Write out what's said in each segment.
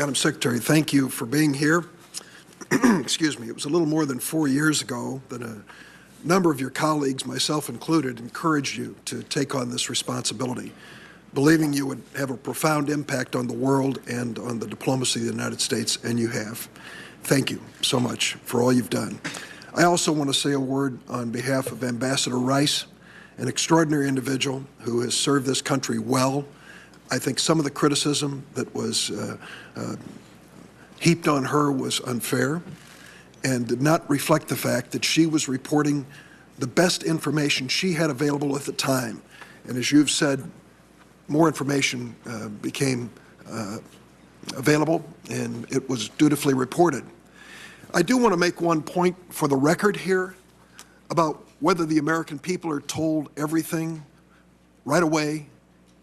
Madam Secretary, thank you for being here. Excuse me. It was a little more than 4 years ago that a number of your colleagues, myself included, encouraged you to take on this responsibility, believing you would have a profound impact on the world and on the diplomacy of the United States, and you have. Thank you so much for all you've done. I also want to say a word on behalf of Ambassador Rice, an extraordinary individual who has served this country well. I think some of the criticism that was heaped on her was unfair and did not reflect the fact that she was reporting the best information she had available at the time. And as you've said, more information became available, and it was dutifully reported. I do want to make one point for the record here about whether the American people are told everything right away,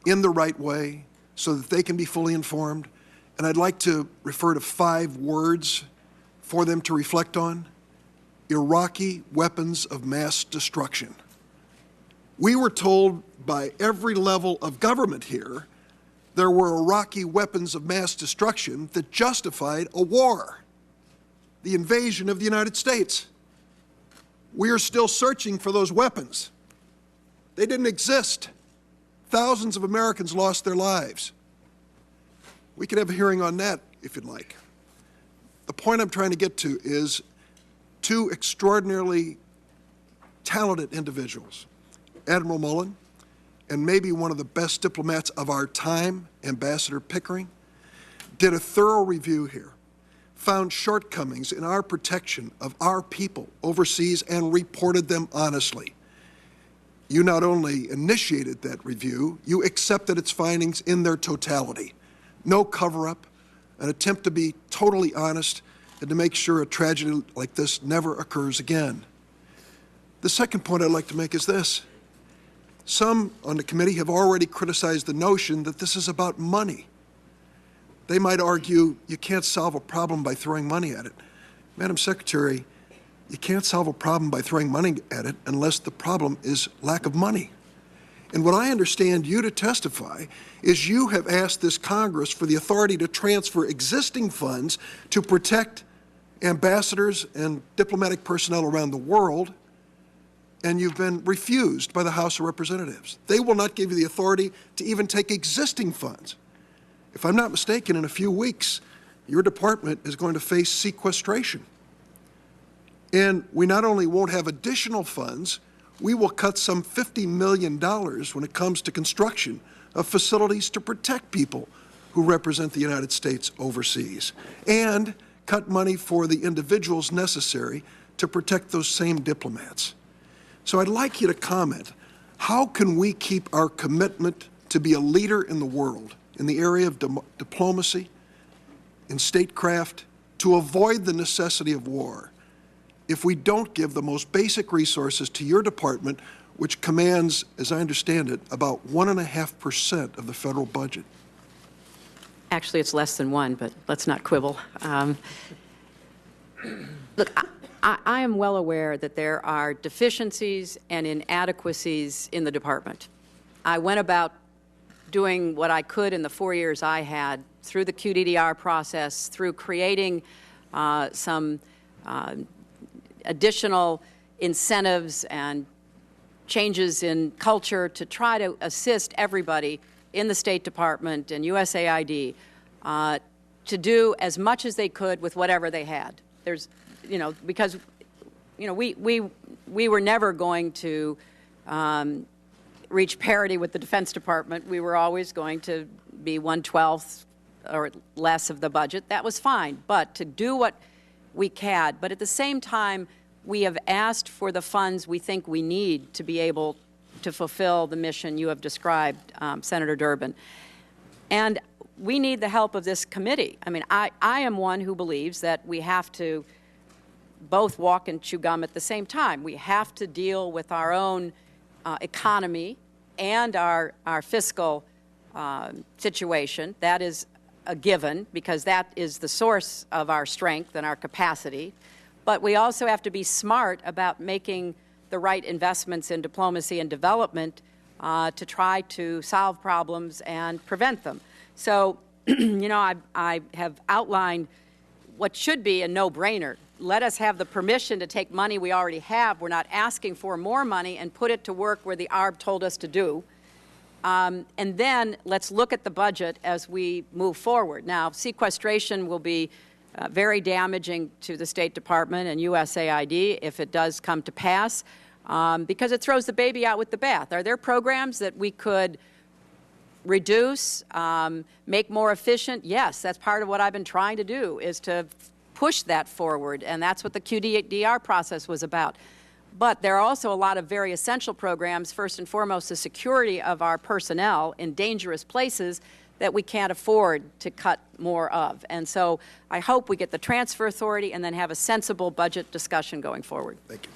in the right way, so that they can be fully informed. And I'd like to refer to 5 words for them to reflect on: Iraqi weapons of mass destruction. We were told by every level of government here there were Iraqi weapons of mass destruction that justified a war, the invasion of the United States. We are still searching for those weapons. They didn't exist. Thousands of Americans lost their lives. We could have a hearing on that if you'd like. The point I'm trying to get to is 2 extraordinarily talented individuals, Admiral Mullen and maybe one of the best diplomats of our time, Ambassador Pickering, did a thorough review here, found shortcomings in our protection of our people overseas, and reported them honestly. You not only initiated that review, you accepted its findings in their totality. No cover-up, an attempt to be totally honest and to make sure a tragedy like this never occurs again. The second point I'd like to make is this. Some on the committee have already criticized the notion that this is about money. They might argue you can't solve a problem by throwing money at it. Madam Secretary, you can't solve a problem by throwing money at it unless the problem is lack of money. And what I understand you to testify is you have asked this Congress for the authority to transfer existing funds to protect ambassadors and diplomatic personnel around the world, and you've been refused by the House of Representatives. They will not give you the authority to even take existing funds. If I'm not mistaken, in a few weeks, your department is going to face sequestration. And we not only won't have additional funds, we will cut some $50 million when it comes to construction of facilities to protect people who represent the United States overseas, and cut money for the individuals necessary to protect those same diplomats. So I'd like you to comment, how can we keep our commitment to be a leader in the world in the area of diplomacy, in statecraft, to avoid the necessity of war, if we don't give the most basic resources to your department, which commands, as I understand it, about 1.5% of the federal budget? Actually, it's less than 1, but let's not quibble. Look, I am well aware that there are deficiencies and inadequacies in the department. I went about doing what I could in the 4 years I had through the QDDR process, through creating some additional incentives and changes in culture to try to assist everybody in the State Department and USAID to do as much as they could with whatever they had. There's, because, we were never going to reach parity with the Defense Department. We were always going to be 1/12 or less of the budget. That was fine, but to do what we can. But at the same time, we have asked for the funds we think we need to be able to fulfill the mission you have described, Senator Durbin. And we need the help of this committee. I mean, I am one who believes that we have to both walk and chew gum at the same time. We have to deal with our own economy and our fiscal situation. That is a given, because that is the source of our strength and our capacity. But we also have to be smart about making the right investments in diplomacy and development to try to solve problems and prevent them. So you know, I have outlined what should be a no-brainer. Let us have the permission to take money we already have. We're not asking for more money, and put it to work where the ARB told us to do. And then let's look at the budget as we move forward. Now, sequestration will be very damaging to the State Department and USAID if it does come to pass, because it throws the baby out with the bath. Are there programs that we could reduce, make more efficient? Yes, that's part of what I've been trying to do, is to push that forward, and that's what the QDR process was about. But there are also a lot of very essential programs, first and foremost the security of our personnel in dangerous places that we can't afford to cut more of. And so I hope we get the transfer authority and then have a sensible budget discussion going forward. Thank you.